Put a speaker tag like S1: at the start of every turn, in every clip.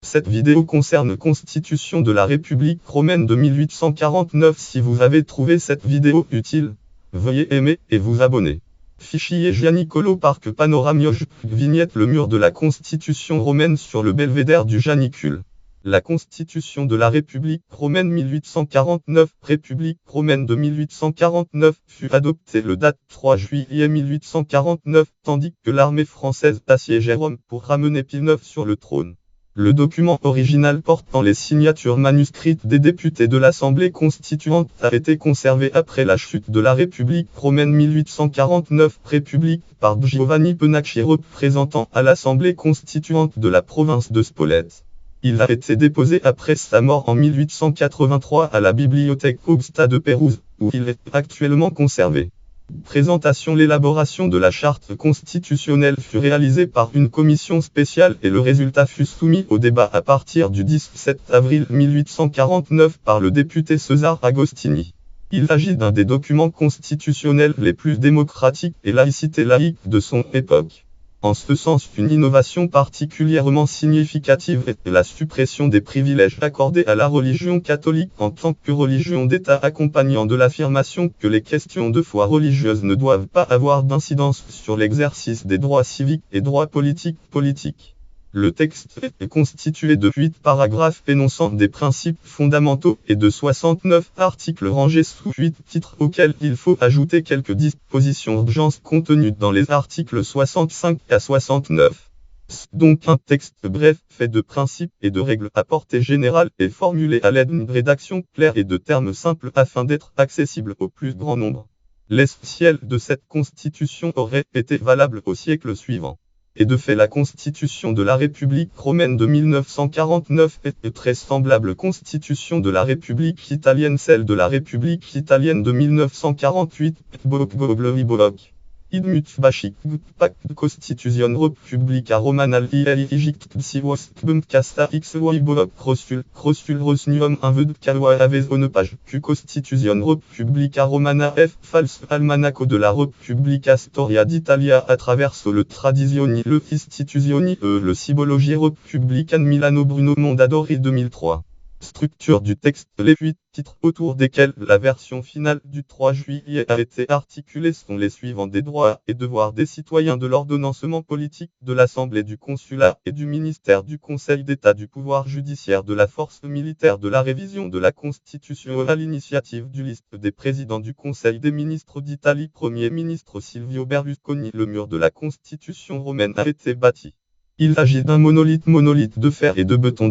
S1: Cette vidéo concerne Constitution de la République romaine de 1849. Si vous avez trouvé cette vidéo utile, veuillez aimer et vous abonner. Fichier Gianicolo Parc Panoramioge, vignette le mur de la Constitution romaine sur le belvédère du Janicule. La Constitution de la République romaine 1849, République romaine de 1849, fut adoptée le date 3 juillet 1849, tandis que l'armée française assiégeait Rome pour ramener Pie IX sur le trône. Le document original portant les signatures manuscrites des députés de l'Assemblée constituante a été conservé après la chute de la République romaine 1849, République par Giovanni Pennacchi, représentant à l'Assemblée constituante de la province de Spolète. Il a été déposé après sa mort en 1883 à la bibliothèque Augusta de Pérouse, où il est actuellement conservé. Présentation. L'élaboration de la charte constitutionnelle fut réalisée par une commission spéciale et le résultat fut soumis au débat à partir du 17 avril 1849 par le député César Agostini. Il s'agit d'un des documents constitutionnels les plus démocratiques et laïcité laïque de son époque. En ce sens, une innovation particulièrement significative est la suppression des privilèges accordés à la religion catholique en tant que religion d'État, accompagnant de l'affirmation que les questions de foi religieuse ne doivent pas avoir d'incidence sur l'exercice des droits civiques et droits politiques. Le texte est constitué de 8 paragraphes énonçant des principes fondamentaux et de 69 articles rangés sous 8 titres auxquels il faut ajouter quelques dispositions d'urgence contenues dans les articles 65 à 69. Donc un texte bref, fait de principes et de règles à portée générale et formulé à l'aide d'une rédaction claire et de termes simples afin d'être accessible au plus grand nombre. L'essentiel de cette constitution aurait été valable au siècle suivant. Et de fait, la Constitution de la République romaine de 1949 est très semblable constitution de la République italienne. Celle de la République italienne de 1948, Id mutbashi, pacte Constitution Republica Romana Ligict Sivos Bum Casta XY Bob Crossul Rosnium Inved Calwa Avezone page Q Constitution Republica Romana F False Almanaco de la Republica Storia d'Italia à travers le Tradizioni le Istituzioni le Sibologie Republican Milano Bruno Mondadori 2003. Structure du texte. Les 8 titres autour desquels la version finale du 3 juillet a été articulée sont les suivants: des droits et devoirs des citoyens, de l'ordonnancement politique, de l'Assemblée, du consulat et du ministère, du Conseil d'État, du pouvoir judiciaire, de la force militaire, de la révision de la Constitution à l'initiative du liste des présidents du Conseil des ministres d'Italie. Premier ministre Silvio Berlusconi. Le mur de la Constitution romaine a été bâti. Il s'agit d'un monolithe de fer et de béton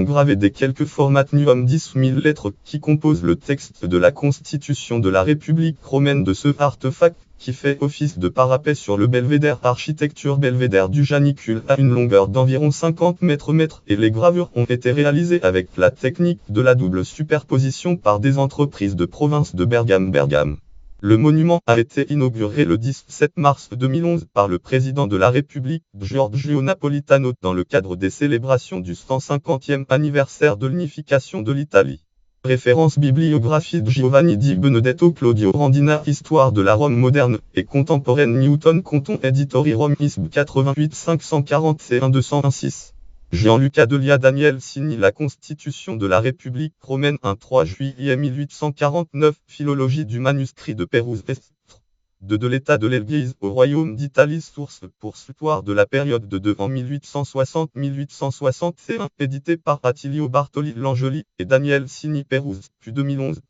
S1: gravé des quelques formatnium 10 000 lettres qui composent le texte de la Constitution de la République romaine. De ce artefact, qui fait office de parapet sur le belvédère, architecture belvédère du Janicule, à une longueur d'environ 50 mètres, et les gravures ont été réalisées avec la technique de la double superposition par des entreprises de province de Bergame. Le monument a été inauguré le 17 mars 2011 par le président de la République, Giorgio Napolitano, dans le cadre des célébrations du 150e anniversaire de l'unification de l'Italie. Référence bibliographie de Giovanni di Benedetto Claudio Randina. Histoire de la Rome moderne et contemporaine. Newton Conton Editori Rome ISB 88 541 216. Gianluca Delia Daniel signe la Constitution de la République romaine un 3 juillet 1849. Philologie du manuscrit de Pérouse Est. De l'état de l'Église au royaume d'Italie. Source pour l'histoire de la période de devant 1860-1861. Édité par Attilio Bartoli Langeli et Daniel Signy Pérouse, puis 2011.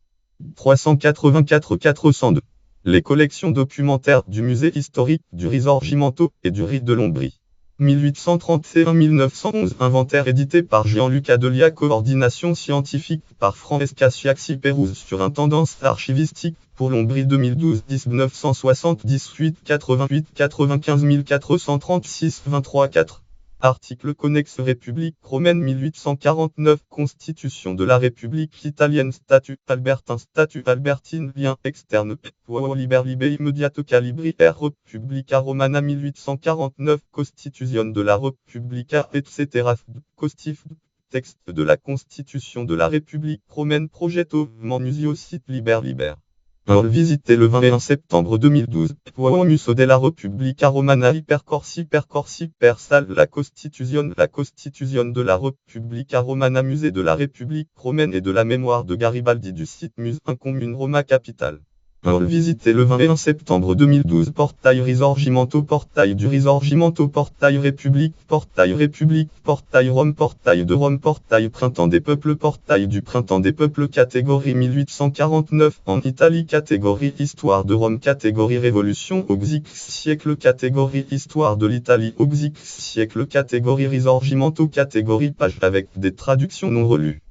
S1: 384-402. Les collections documentaires du musée historique du Risorgimento et du Riz de Lombrie. 1831-1911. Inventaire édité par Gianluca Delia. Coordination scientifique par Francesca Ciaxi Pérouse sur Intendance archivistique pour Lombrie 2012. 1978 88 95 436 23 4. Article connexe. République romaine 1849. Constitution de la République italienne. Statut albertain. Statut albertine. Lien externe. Liber immediate calibri Republica Romana 1849. Constitution de la Republica etc. Costif. Texte de la Constitution de la République romaine. Progetto. Manusio site Liber. Visité le 21 septembre 2012. Museo della Repubblica Romana Percorsi Persal la Constitution de la Repubblica Romana Musée de la République romaine et de la mémoire de Garibaldi du site Mus Commune Roma Capitale. Visité le 21 septembre 2012. Portail Risorgimento Portail du Risorgimento Portail République Portail Rome Portail de Rome Portail Printemps des Peuples Portail du Printemps des Peuples catégorie 1849 en Italie catégorie Histoire de Rome catégorie Révolution Auxix siècle catégorie Histoire de l'Italie Auxix siècle catégorie Risorgimento catégorie page avec des traductions non relues.